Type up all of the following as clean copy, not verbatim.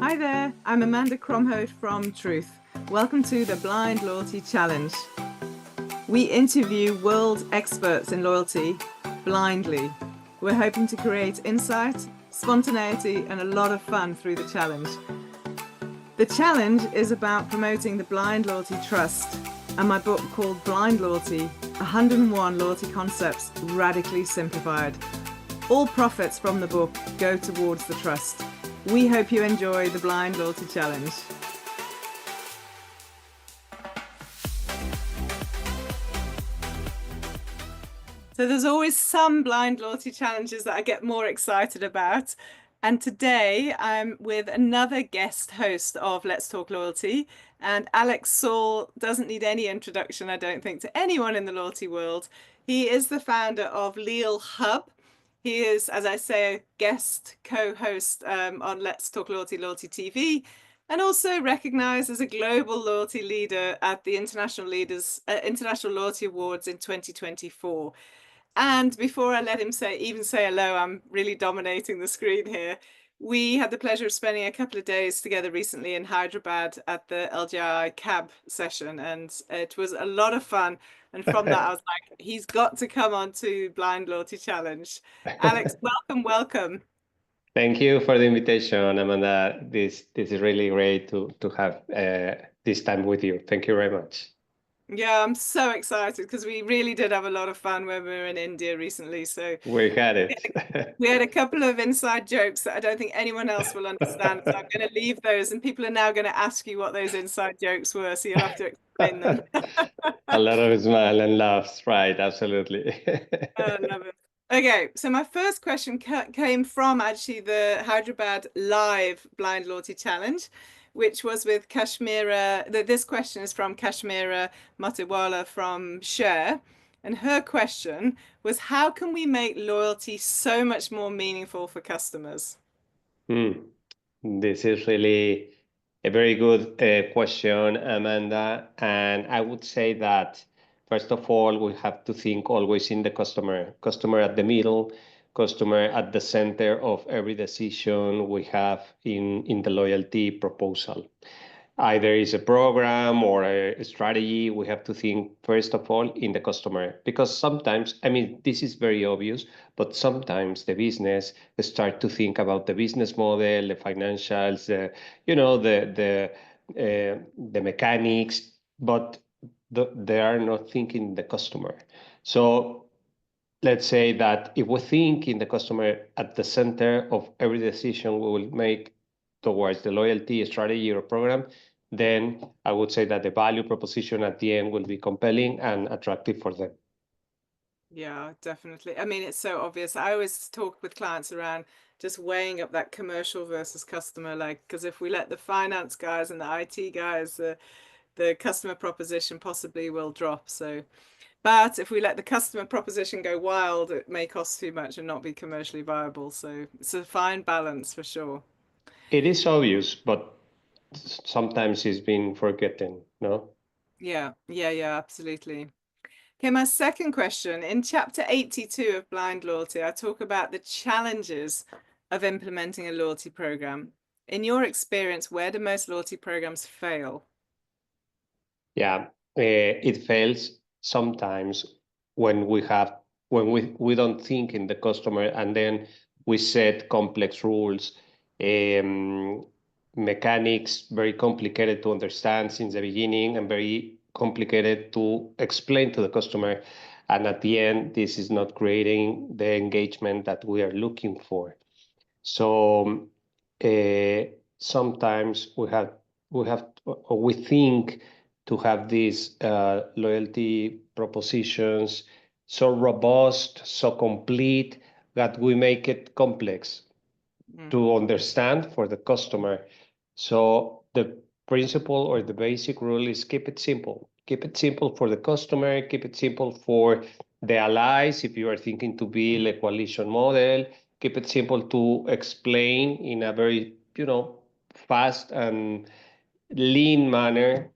Hi there, I'm Amanda Cromhote from Truth. Welcome to the Blind Loyalty Challenge. We interview world experts in loyalty blindly. We're hoping to create insight, spontaneity, and a lot of fun through the challenge. The challenge is about promoting the blind loyalty trust, and my book called Blind Loyalty, 101 Loyalty Concepts Radically Simplified. All profits from the book go towards the trust. We hope you enjoy the Blind Loyalty Challenge. So there's always some blind loyalty challenges that I get more excited about. And today I'm with another guest host of Let's Talk Loyalty. And Alex-Saul doesn't need any introduction, I don't think, to anyone in the loyalty world. He is the founder of Leal Hub. He is, as I say, a guest co-host on Let's Talk Loyalty, Loyalty TV, and also recognized as a global loyalty leader at the International Loyalty Awards in 2024. And before I let him even say hello, I'm really dominating the screen here. We had the pleasure of spending a couple of days together recently in Hyderabad at the LGI CAB session, and it was a lot of fun. And from that, I was like, he's got to come on to Blind Loyalty Challenge. Alex, welcome. Thank you for the invitation, Amanda. This is really great to have this time with you. Thank you very much. Yeah, I'm so excited because we really did have a lot of fun when we were in India recently. So we had it. We had a couple of inside jokes that I don't think anyone else will understand. So I'm going to leave those, and people are now going to ask you what those inside jokes were. So you'll have to explain them. A lot of smile and laughs, right? Absolutely. I love it. Okay, so my first question came from actually the Hyderabad Live Blind Loyalty Challenge, which was with Kashmira. This question is from Kashmira Matiwala from Share. And her question was, how can we make loyalty so much more meaningful for customers? This is really a very good question, Amanda. And I would say that, first of all, we have to think always in the customer at the middle, customer at the center of every decision we have in the loyalty proposal. Either it's a program or a strategy, we have to think, first of all, in the customer. Because sometimes, I mean, this is very obvious, but sometimes the business start to think about the business model, the financials, the mechanics, but they are not thinking the customer. So let's say that if we think in the customer at the center of every decision we will make towards the loyalty strategy or program, then I would say that the value proposition at the end will be compelling and attractive for them. Yeah, definitely. I mean, it's so obvious. I always talk with clients around just weighing up that commercial versus customer, like, because if we let the finance guys and the IT guys, the customer proposition possibly will drop. So, but if we let the customer proposition go wild, it may cost too much and not be commercially viable. So it's a fine balance for sure. It is obvious, but sometimes it's been forgotten, no? Yeah, absolutely. Okay, my second question. In chapter 82 of Blind Loyalty, I talk about the challenges of implementing a loyalty program. In your experience, where do most loyalty programs fail? Yeah, it fails sometimes when we don't think in the customer, and then we set complex rules, mechanics very complicated to understand since the beginning and very complicated to explain to the customer. And at the end, this is not creating the engagement that we are looking for. So sometimes we think to have these loyalty propositions so robust, so complete, that we make it complex to understand for the customer. So the principle or the basic rule is keep it simple. Keep it simple for the customer, keep it simple for the allies if you are thinking to build a coalition model, keep it simple to explain in a very, fast and lean manner,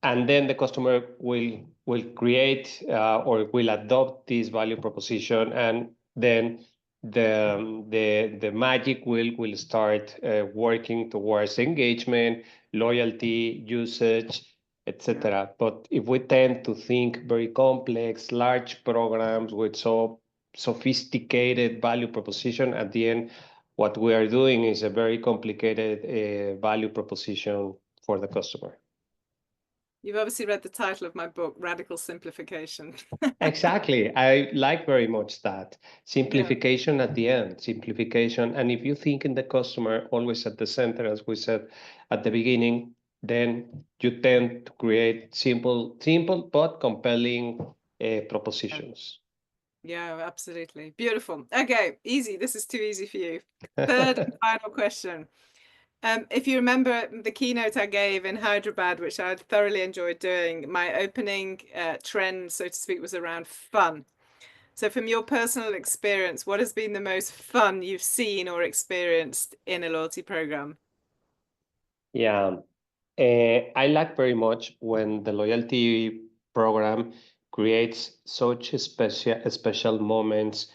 and then the customer will create or will adopt this value proposition, and then the magic will start working towards engagement, loyalty, usage, etc. But if we tend to think very complex, large programs with so sophisticated value proposition, at the end, what we are doing is a very complicated value proposition for the customer. You've obviously read the title of my book, Radical Simplification. Exactly. I like very much that. Yeah, Simplification at the end, simplification. And if you think in the customer always at the center, as we said at the beginning, then you tend to create simple but compelling propositions. yeah, absolutely. Beautiful. Okay, easy. This is too easy for you. Third and final question. If you remember the keynote I gave in Hyderabad, which I thoroughly enjoyed doing, my opening trend, so to speak, was around fun. So from your personal experience, what has been the most fun you've seen or experienced in a loyalty program? Yeah, I like very much when the loyalty program creates such special moments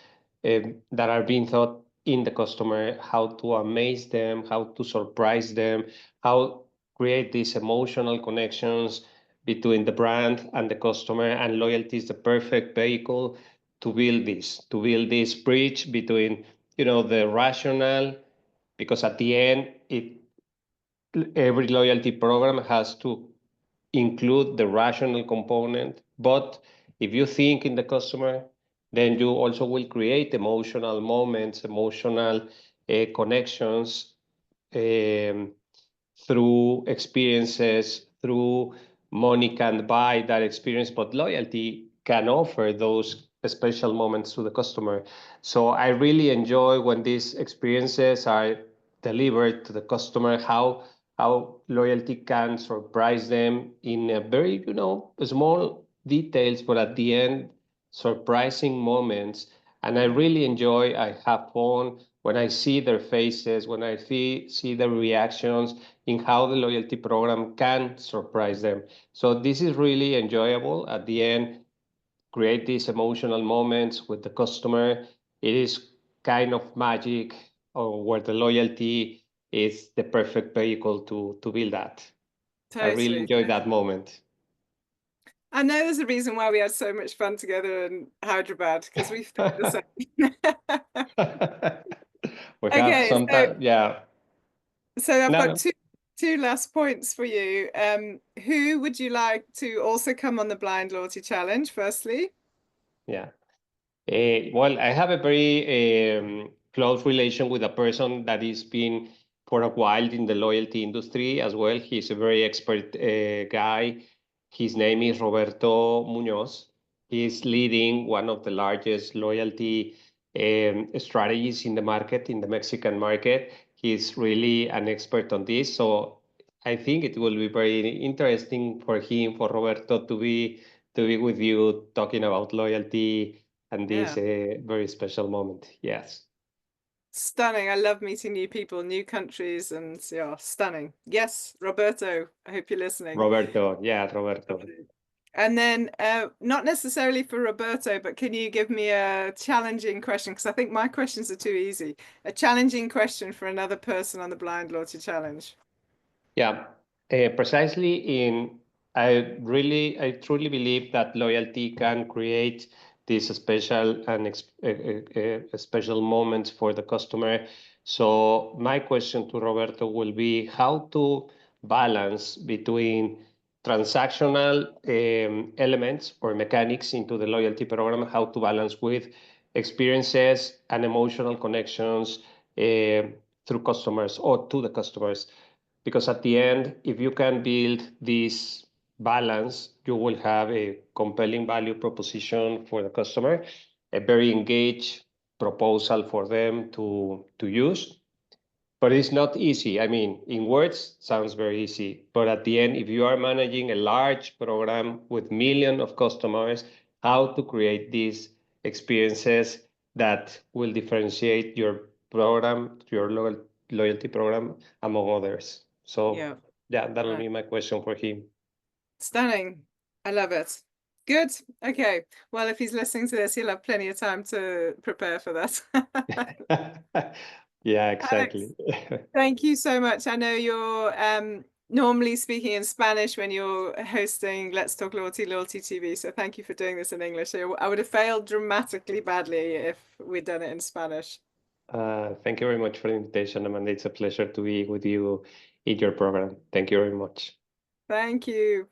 that are being thought in the customer, how to amaze them, how to surprise them, how create these emotional connections between the brand and the customer. And loyalty is the perfect vehicle to build this bridge between, the rational, because at the end, every loyalty program has to include the rational component. But if you think in the customer, then you also will create emotional moments, emotional connections um, through experiences, through money can buy that experience, but loyalty can offer those special moments to the customer. So I really enjoy when these experiences are delivered to the customer, how loyalty can surprise them in a very, small details, but at the end, surprising moments. And I really enjoy, I have fun when I see their faces, when I see their reactions in how the loyalty program can surprise them. So this is really enjoyable. At the end, create these emotional moments with the customer. It is kind of magic, or where the loyalty is the perfect vehicle to build that. I really Totally. enjoy that moment. I know there's a reason why we had so much fun together in Hyderabad because we felt the same. We have Okay, so sometimes, yeah. so I've No, got no, two last points for you. Who would you like to also come on the Blind Loyalty Challenge, firstly? yeah. Well, I have a very close relation with a person that has been for a while in the loyalty industry as well. He's a very expert guy. His name is Roberto Munoz. He's leading one of the largest loyalty strategies in the market, in the Mexican market. He's really an expert on this. So I think it will be very interesting for him, for Roberto, to be with you talking about loyalty and Yeah, this very special moment. Yes. stunning. I love meeting new people, new countries, and yeah, stunning. Yes, Roberto, I hope you're listening. Roberto. Yeah, Roberto. And then, not necessarily for Roberto, but can you give me a challenging question? Because I think my questions are too easy. A challenging question for another person on the Blind Loyalty Challenge. Yeah, precisely I truly believe that loyalty can create these special and special moments for the customer. So my question to Roberto will be how to balance between transactional elements or mechanics into the loyalty program, how to balance with experiences and emotional connections through customers or to the customers, because at the end, if you can build this balance, you will have a compelling value proposition for the customer, a very engaged proposal for them to use. But it's not easy. I mean, in words, sounds very easy. But at the end, if you are managing a large program with millions of customers, how to create these experiences that will differentiate your program, your loyalty program, among others. So Yeah, yeah, that will right. be my question for him. Stunning. I love it. Good. Okay. Well, if he's listening to this, he'll have plenty of time to prepare for that. Yeah, Alex, exactly. thank you so much. I know you're normally speaking in Spanish when you're hosting Let's Talk Loyalty, Loyalty TV. So thank you for doing this in English. I would have failed dramatically badly if we'd done it in Spanish. Thank you very much for the invitation, Amanda. It's a pleasure to be with you in your program. Thank you very much. Thank you.